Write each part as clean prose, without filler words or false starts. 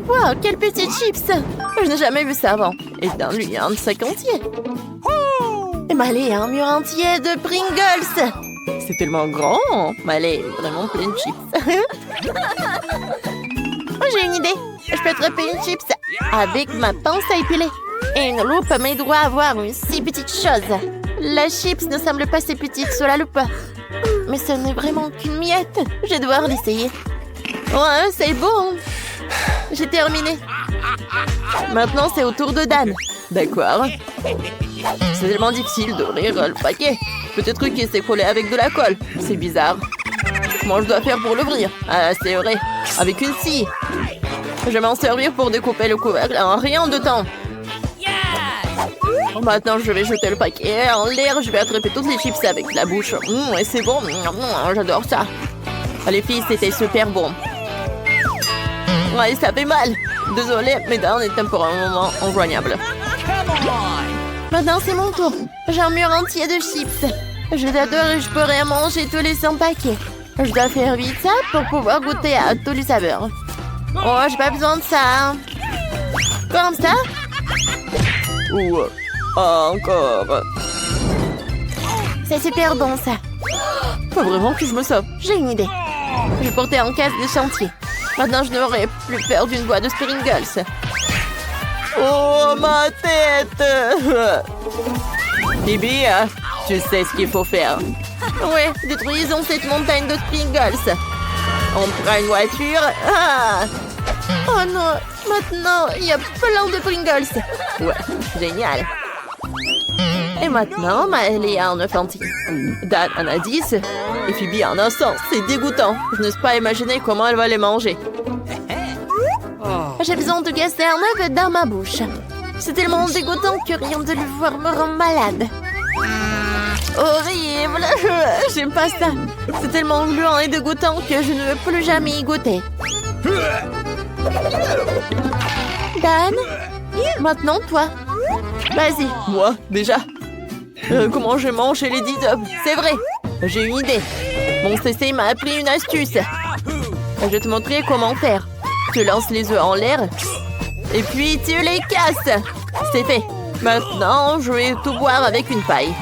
Wow, quelle petite chips! Je n'ai jamais vu ça avant. Et dans lui, un sac entier. Et Malé a un mur entier de Pringles. C'est tellement grand. Malé est vraiment plein de chips. Oh, j'ai une idée. Je peux attraper une chips avec ma pince à épiler. Et une loupe m'aidera à voir une si petite chose. La chips ne semble pas si petite sous la loupe. Mais ce n'est vraiment qu'une miette. Je vais devoir l'essayer. Ouais, c'est bon. J'ai terminé. Maintenant, c'est au tour de Dan. D'accord. C'est tellement difficile d'ouvrir le paquet. Peut-être qu'il s'est collé avec de la colle. C'est bizarre. Comment je dois faire pour l'ouvrir? Ah, c'est vrai. Avec une scie. Je vais m'en servir pour découper le couvercle en rien de temps. Maintenant, je vais jeter le paquet en l'air. Je vais attraper toutes les chips avec la bouche. Et c'est bon. J'adore ça. Les filles, c'était super bon. Ouais, ça fait mal. Désolée, mais Dan est pour un moment injoignable. Maintenant, c'est mon tour. J'ai un mur entier de chips. Je t'adore et je pourrais manger tous les 100 paquets. Je dois faire vite ça pour pouvoir goûter à tous les saveurs. Oh, j'ai pas besoin de ça. Comme ça? Ou encore. C'est super bon, ça. Faut vraiment que je me sauve. J'ai une idée. Je vais porter en casse de chantier. Maintenant, je n'aurai plus peur d'une boîte de Pringles. Oh, ma tête! Bibi, tu sais ce qu'il faut faire. Ouais, détruisons cette montagne de Pringles. On prend une voiture. Ah! Oh non, maintenant, il y a plein de Pringles. Ouais, génial. Et maintenant, Maëlie a un œuf entier. Dan en a 10 et Phoebe en a 100. C'est dégoûtant. Je n'ose pas imaginer comment elle va les manger. J'ai besoin de gasser un œuf dans ma bouche. C'est tellement dégoûtant que rien de le voir me rend malade. Horrible. J'aime pas ça. C'est tellement gluant et dégoûtant que je ne veux plus jamais y goûter. Dan, maintenant toi. Vas-y. Moi, déjà? Comment je mange les 10 œufs? C'est vrai. J'ai une idée. Mon CC m'a appris une astuce. Je vais te montrer comment faire. Tu lances les œufs en l'air et puis tu les casses. C'est fait. Maintenant, je vais tout boire avec une paille.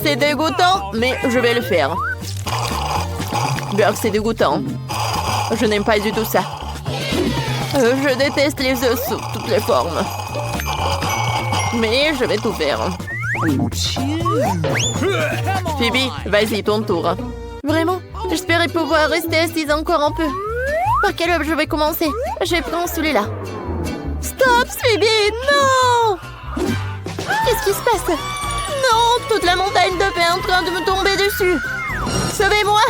C'est dégoûtant, mais je vais le faire. Bien que c'est dégoûtant. Je n'aime pas du tout ça. Je déteste les œufs sous toutes les formes. Mais je vais tout faire. Phoebe, vas-y, ton tour. Vraiment? J'espérais pouvoir rester assise encore un peu. Par quel œuf je vais commencer? Je prends celui-là. Stop, Phoebe! Non! Qu'est-ce qui se passe? Non! Toute la montagne d'œufs est en train de me tomber dessus! Sauvez-moi!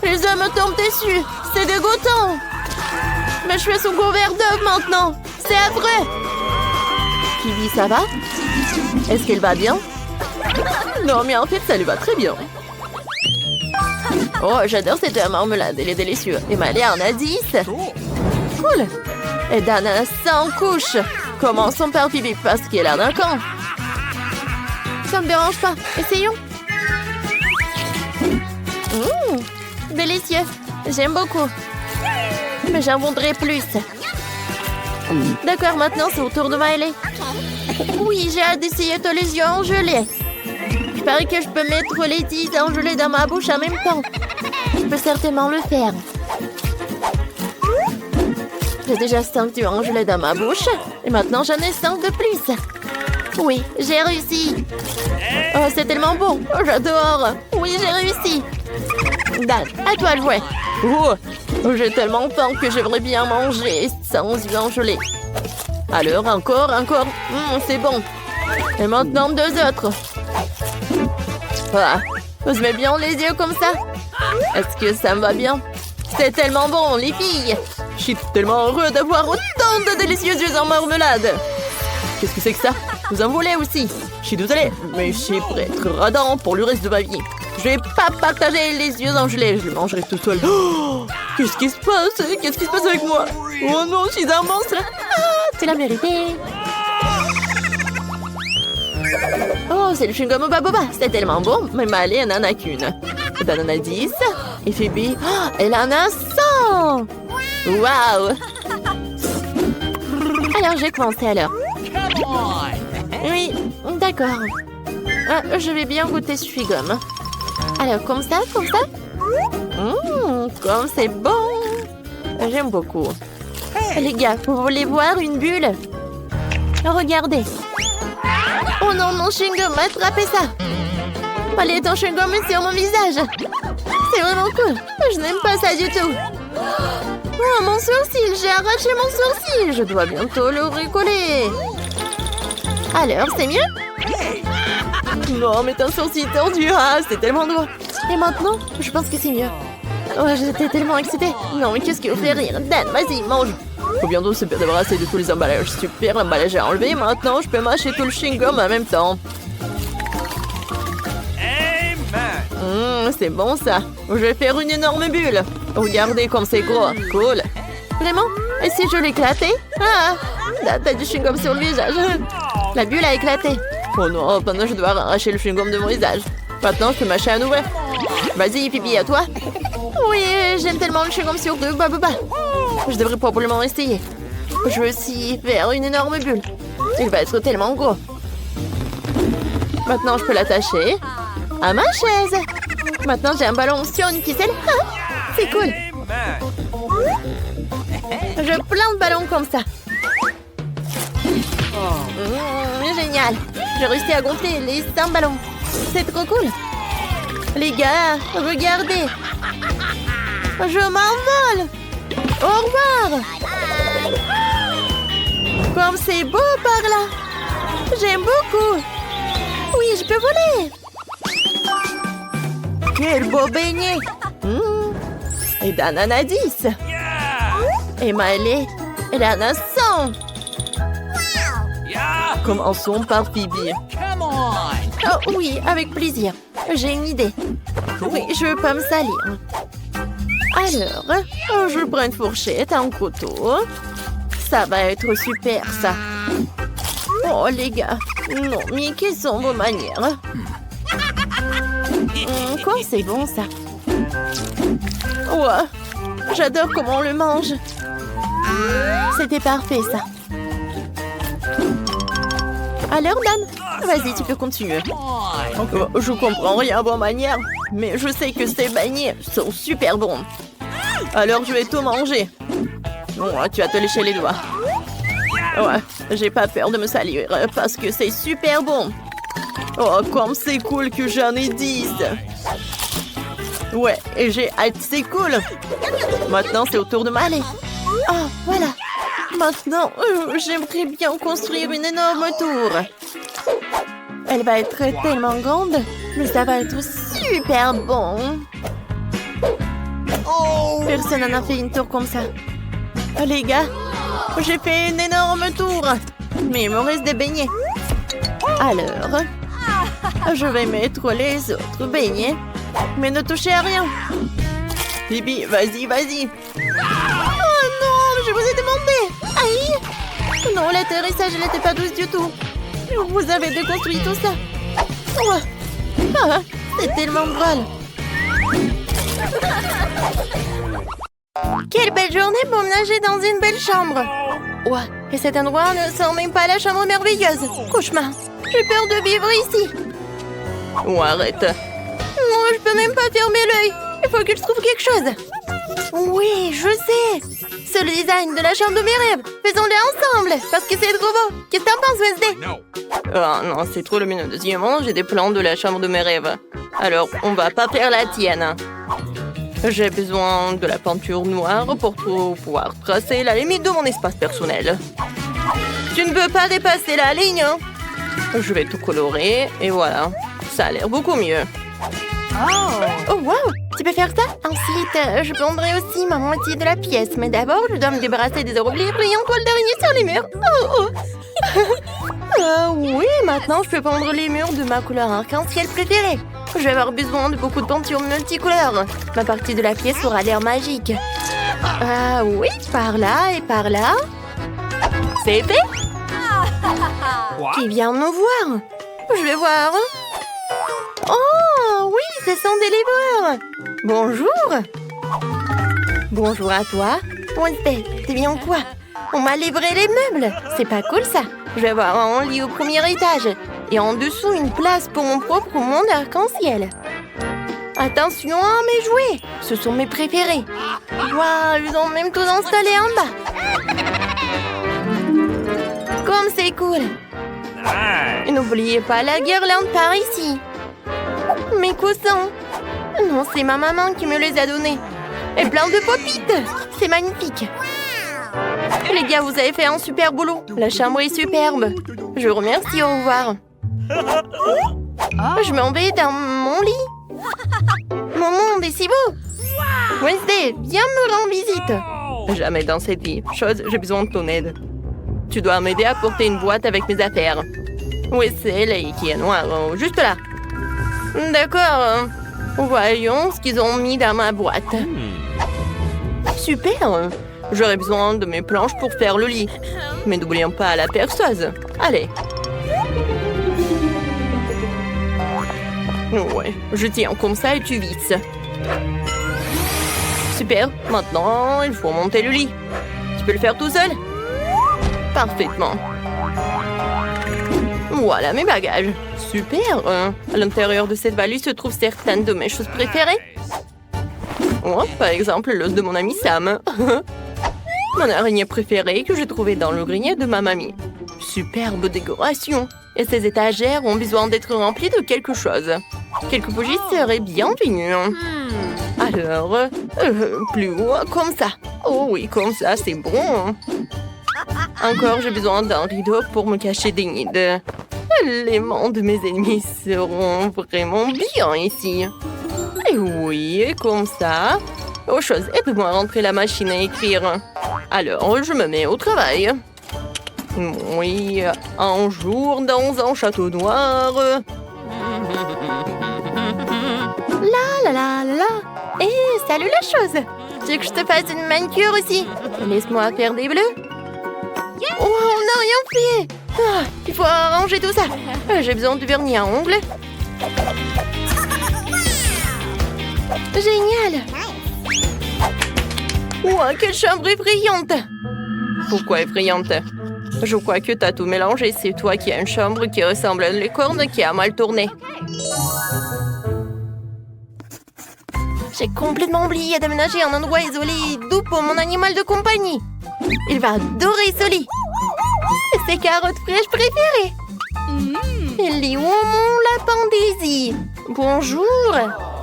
Les œufs me tombent dessus! C'est dégoûtant! Mes cheveux sont couverts d'œufs maintenant! C'est affreux! Phoebe, ça va? Est-ce qu'elle va bien? Non, mais en fait, ça lui va très bien. Oh, j'adore cette marmelade, elle est délicieuse. Et Malia en a 10. Cool. Et Dan a 100 couches. Commençons par Phoebe parce qu'elle en a qu'un. Ça me dérange pas. Essayons. Délicieux. J'aime beaucoup. Mais j'en voudrais plus. D'accord, maintenant c'est au tour de Maëlie. Oui, j'ai hâte d'essayer tous les yeux engelés. Il paraît que je peux mettre les 10 engelés dans ma bouche en même temps. Je peux certainement le faire. J'ai déjà 5 yeux engelés dans ma bouche. Et maintenant j'en ai 5 de plus. Oui, j'ai réussi. Oh, c'est tellement bon. Oh, j'adore. Oui, j'ai réussi. Dan, à toi de jouer. Oh, j'ai tellement faim que j'aimerais bien manger sans yeux engelés. Alors, encore. C'est bon. Et maintenant, 2 autres. Ah, je mets bien les yeux comme ça. Est-ce que ça me va bien? C'est tellement bon, les filles. Je suis tellement heureux d'avoir autant de délicieux yeux en marmelade. Qu'est-ce que c'est que ça? Vous en voulez aussi? Je suis désolée, mais je suis prêt à être radin pour le reste de ma vie. Je vais pas partager les yeux engelés, je les mangerai tout seul. Oh, qu'est-ce qui se passe? Qu'est-ce qui se passe avec moi? Oh non, je suis un monstre. Ah, tu l'as mérité. Oh, c'est le chewing-gum Boba Boba. C'est tellement bon, mais Malé en a qu'une. Dan en a 10. Et Phoebe, elle en a 100. Waouh! Alors, j'ai commencé alors. Oui, d'accord. Je vais bien goûter ce chewing-gum. Alors, comme ça, comme ça. Comme c'est bon. J'aime beaucoup. Les gars, vous voulez voir une bulle? Regardez. Oh non, mon chewing-gum, attrapez ça. Allez, ton chewing-gum est sur mon visage. C'est vraiment cool. Je n'aime pas ça du tout. Oh, mon sourcil, j'ai arraché mon sourcil. Je dois bientôt le recoller. Alors, c'est mieux? Non, mais ton sourcil tordu, ah, c'est tellement drôle. Et maintenant, je pense que c'est mieux. Ouais, j'étais tellement excitée. Non, mais qu'est-ce qui vous fait rire? Dan, vas-y, mange. Faut bientôt se débarrasser de tous les emballages. Super, l'emballage est enlevé. Maintenant, je peux mâcher tout le chewing-gum en même temps. C'est bon ça. Je vais faire une énorme bulle. Regardez comme c'est gros. Cool. Vraiment? Et si je l'éclatais? Ah! T'as du chewing-gum sur le visage. La bulle a éclaté. Oh non, maintenant je dois arracher le chewing-gum de mon visage. Maintenant, je peux mâcher à nouveau. Vas-y, pipi, à toi. Oui, j'aime tellement le chewing-gum sur deux. Bah. Je devrais probablement essayer. Je veux aussi faire une énorme bulle. Il va être tellement gros. Maintenant, je peux l'attacher à ma chaise. Maintenant, j'ai un ballon sur une ficelle. Ah, c'est cool. Je plein de ballons comme ça. Génial. J'ai réussi à gonfler les 5 ballons. C'est trop cool. Les gars, regardez. Je m'envole. Au revoir. Comme c'est beau par là. J'aime beaucoup. Oui, je peux voler. Quel beau beignet. Et d'ananas. Et Miley, elle en a 100. Commençons par Phoebe. Oh oui, avec plaisir. J'ai une idée. Oui, je veux pas me salir. Alors, je prends une fourchette, un couteau. Ça va être super, ça. Oh, les gars. Non, mais quelles sont vos manières? Quoi, c'est bon, ça. Ouais, j'adore comment on le mange. C'était parfait, ça. Alors, Dan, vas-y, tu peux continuer. Je comprends rien à vos manières, mais je sais que ces beignets sont super bons. Alors, je vais tout manger. Ouais, tu vas te lécher les doigts. Ouais, j'ai pas peur de me salir parce que c'est super bon. Oh, comme c'est cool que j'en ai 10. Ouais, et j'ai hâte, c'est cool. Maintenant, c'est au tour de Miley. Oh, voilà. Maintenant, j'aimerais bien construire une énorme tour. Elle va être tellement grande, mais ça va être super bon. Personne n'en a fait une tour comme ça. Les gars, j'ai fait une énorme tour. Mais il me reste des beignets. Alors, je vais mettre les autres beignets. Mais ne touchez à rien. Bibi, vas-y, vas-y. Oh non, je vous ai demandé. Aïe. Non, l'atterrissage n'était pas douce du tout. Vous avez déconstruit tout ça. Oh. Ah, c'est tellement drôle. Quelle belle journée pour me nager dans une belle chambre. Ouais, et cet endroit ne sent même pas la chambre merveilleuse. Cauchemar. J'ai peur de vivre ici. Oh, arrête. Non, je peux même pas fermer l'œil. Il faut que je trouve quelque chose. Oui, je sais. C'est le design de la chambre de mes rêves. Faisons-le ensemble, parce que c'est trop beau. Qu'est-ce que t'en penses, Wednesday? Oh non, c'est trop lumineux. Deuxièmement, j'ai des plans de la chambre de mes rêves. Alors, on va pas faire la tienne. J'ai besoin de la peinture noire pour pouvoir tracer la limite de mon espace personnel. Tu ne peux pas dépasser la ligne. Hein? Je vais tout colorer et voilà. Ça a l'air beaucoup mieux. Oh, wow! Tu peux faire ça? Ensuite, je prendrai aussi ma moitié de la pièce. Mais d'abord, je dois me débarrasser des hiéroglyphes et en toile d'araignée sur les murs. Oui, maintenant, je peux peindre les murs de ma couleur arc-en-ciel préférée. Je vais avoir besoin de beaucoup de peinture multicolore. Ma partie de la pièce aura l'air magique. Oui, par là et par là. C'est fait? Qui vient me voir? Je vais voir. Oh, oui, ce sont des livreurs. Bonjour. Bonjour à toi. Wednesday, t'es bien quoi? On m'a livré les meubles. C'est pas cool ça. Je vais avoir un lit au premier étage. Et en dessous, une place pour mon propre monde arc-en-ciel. Attention à mes jouets. Ce sont mes préférés. Waouh, ils ont même tout installé en bas. Comme c'est cool. Et n'oubliez pas la guirlande par ici. Mes coussins. Non, c'est ma maman qui me les a donnés. Et plein de pop-it. C'est magnifique. Les gars, vous avez fait un super boulot. La chambre est superbe. Je vous remercie, au revoir. Je m'en vais dans mon lit. Mon monde est si beau. Wednesday, viens me rendre visite. Jamais dans cette vie. Chose, j'ai besoin de ton aide. Tu dois m'aider à porter une boîte avec mes affaires. Oui, c'est là qui est noir, juste là. D'accord. Voyons ce qu'ils ont mis dans ma boîte. Super. J'aurais besoin de mes planches pour faire le lit. Mais n'oublions pas la perceuse. Allez. Ouais, je tiens comme ça et tu visses. Super. Maintenant, il faut monter le lit. Tu peux le faire tout seul? Parfaitement. Voilà mes bagages. Super. À l'intérieur de cette valise se trouvent certaines de mes choses préférées. Oh, par exemple, l'os de mon ami Sam. Mon araignée préférée que j'ai trouvée dans le grenier de ma mamie. Superbe décoration. Et ces étagères ont besoin d'être remplies de quelque chose. Quelques bougies seraient bienvenues. Alors, plus haut, comme ça. Oh oui, comme ça, c'est bon. Encore, j'ai besoin d'un rideau pour me cacher des nids. Les mains de mes ennemis seront vraiment bien ici. Et oui, comme ça. Autre chose, aide-moi à rentrer la machine à écrire. Alors, je me mets au travail. Oui, un jour dans un château noir. La la la la. Hé, salut la chose. Tu veux que je te fasse une manicure aussi? Laisse-moi faire des bleus. Oh, on n'a rien fait. Ah, il faut arranger tout ça. J'ai besoin de vernis à ongles. Génial. Wow, quelle chambre effrayante. Pourquoi effrayante? Je crois que t'as tout mélangé. C'est toi qui as une chambre qui ressemble à une licorne qui a mal tourné. J'ai complètement oublié d'aménager un endroit isolé et doux pour mon animal de compagnie. Il va adorer ce lit. Ses carottes fraîches préférées. Il est où mon lapin Daisy? Bonjour.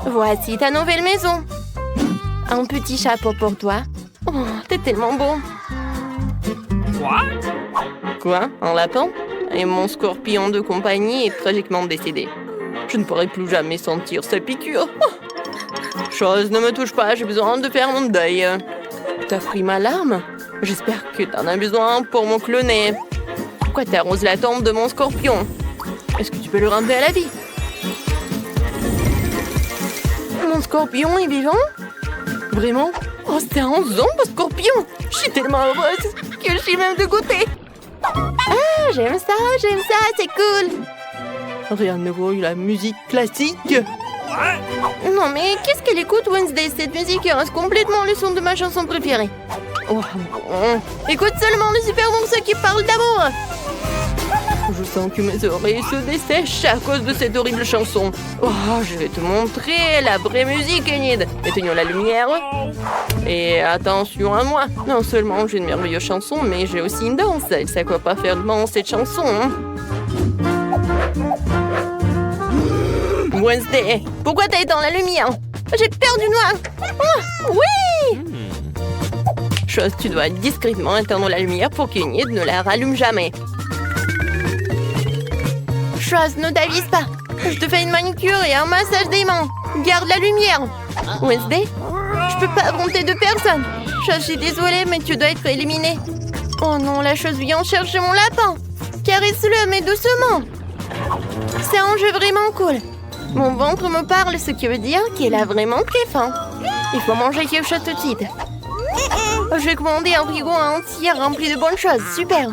Voici ta nouvelle maison. Un petit chapeau pour toi. Oh, t'es tellement beau. Quoi? Un lapin? Et mon scorpion de compagnie est tragiquement décédé. Je ne pourrai plus jamais sentir sa piqûre. Chose, ne me touche pas, j'ai besoin de faire mon deuil. T'as pris ma larme? J'espère que t'en as besoin pour mon cloner. Pourquoi t'arroses la tombe de mon scorpion? Est-ce que tu peux le ramener à la vie? Mon scorpion est vivant? Vraiment? Oh, c'est un zombie scorpion! Je suis tellement heureuse que je suis même dégoûtée. Ah, j'aime ça, c'est cool. Rien ne vaut la musique classique. Non, mais qu'est-ce qu'elle écoute, Wednesday? Cette musique reste complètement le son de ma chanson préférée. Oh, bon. Écoute seulement le super morceau qui parle d'amour. Je sens que mes oreilles se dessèchent à cause de cette horrible chanson. Oh, je vais te montrer la vraie musique, Enid. Éteignons la lumière. Et attention à moi. Non seulement j'ai une merveilleuse chanson, mais j'ai aussi une danse. Et ça quoi pas faire de mal cette chanson. Wednesday, pourquoi t'as éteint la lumière? J'ai peur du noir. Oh, oui! Chose, tu dois discrètement éteindre la lumière pour qu'Enid ne la rallume jamais. Chose, ne t'avise pas. Je te fais une manicure et un massage des mains. Garde la lumière. Wednesday, je peux pas affronter deux personnes. Chose, je suis désolée, mais tu dois être éliminée. Oh non, la chose vient chercher mon lapin. Caresse-le, mais doucement. C'est un jeu vraiment cool. Mon ventre me parle, ce qui veut dire qu'il a vraiment très faim. Il faut manger quelque chose tout de suite. Je vais commander un frigo entier rempli de bonnes choses. Super.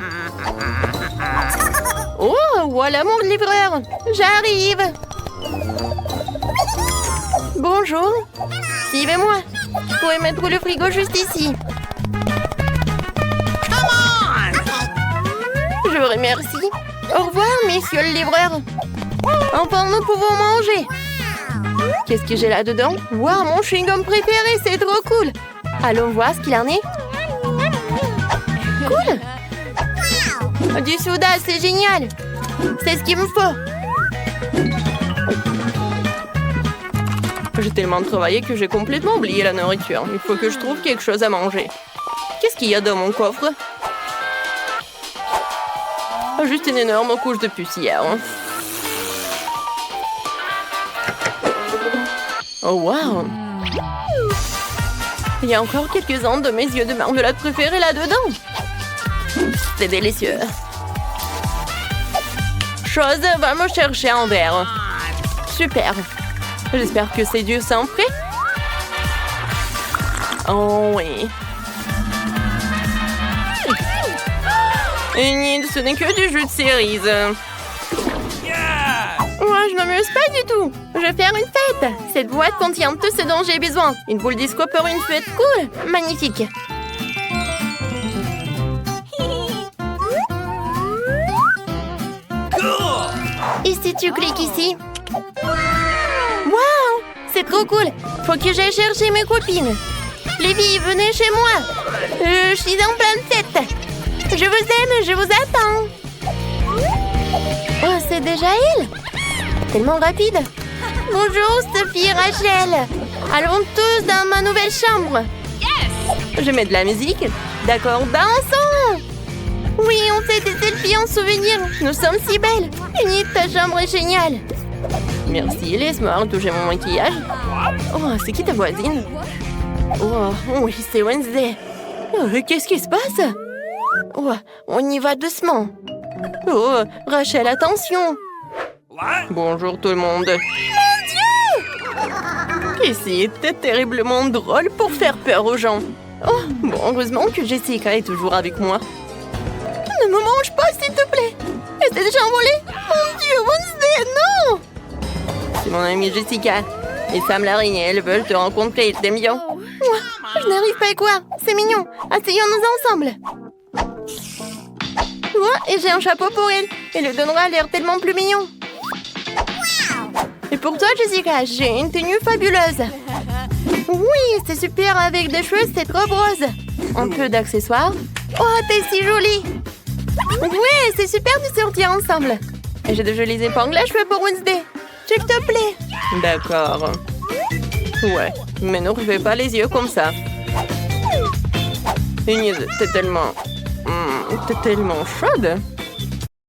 Oh, voilà mon livreur. J'arrive. Bonjour. Suivez-moi. Vous pouvez mettre le frigo juste ici. Je vous remercie. Au revoir, messieurs le livreur. Enfin, nous pouvons manger. Qu'est-ce que j'ai là-dedans? Waouh, mon chewing-gum préféré, c'est trop cool. Allons voir ce qu'il en est. Cool. Du soda, c'est génial. C'est ce qu'il me faut. J'ai tellement travaillé que j'ai complètement oublié la nourriture. Il faut que je trouve quelque chose à manger. Qu'est-ce qu'il y a dans mon coffre? Juste une énorme couche de poussière. Oh, wow! Il y a encore quelques-uns de mes yeux de marmelade préférés là-dedans. C'est délicieux. Chose va me chercher un verre. Super. J'espère que ces dieux sont prêts. Oh oui. Et ce n'est que du jus de cerise. Moi, je ne m'amuse pas du tout. Je vais faire une fête. Cette boîte contient tout ce dont j'ai besoin. Une boule disco pour une fête cool. Magnifique. Et si tu cliques ici? Waouh! C'est trop cool. Faut que j'aille chercher mes copines. Les filles, venez chez moi. Je suis en pleine fête. Je vous aime, je vous attends. Oh, c'est déjà elle? Tellement rapide. Bonjour, Sophie et Rachel. Allons tous dans ma nouvelle chambre. Je mets de la musique. D'accord, dansons. Oui, on fait des selfies en souvenir. Nous sommes si belles. Unis, ta chambre est géniale. Merci, laisse-moi toucher mon maquillage. Oh, c'est qui ta voisine? Oh, oui, c'est Wednesday. Oh, qu'est-ce qui se passe? Oh, on y va doucement. Oh, Rachel, attention. Bonjour tout le monde. Mon Dieu! Ici était terriblement drôle pour faire peur aux gens. Oh, bon, heureusement que Jessica est toujours avec moi. Ne me mange pas, s'il te plaît. Elle s'est déjà envolée. Mon Dieu, Wednesday, non! C'est mon amie Jessica. Et Sam l'araignée, elles veulent te rencontrer, ils t'aiment bien. Moi, je n'arrive pas à quoi. C'est mignon. Asseyons-nous ensemble. Et j'ai un chapeau pour elle. Elle le donnera l'air tellement plus mignon. Et pour toi, Jessica, j'ai une tenue fabuleuse. Oui, c'est super avec des cheveux, c'est trop rose. Un peu d'accessoires. Oh, t'es si jolie. Oui, c'est super de sortir ensemble. Et j'ai de jolies épingles à cheveux pour Wednesday. S'il te plaît. D'accord. Ouais, mais ne refais pas les yeux comme ça. T'es tellement... T'es tellement chaude.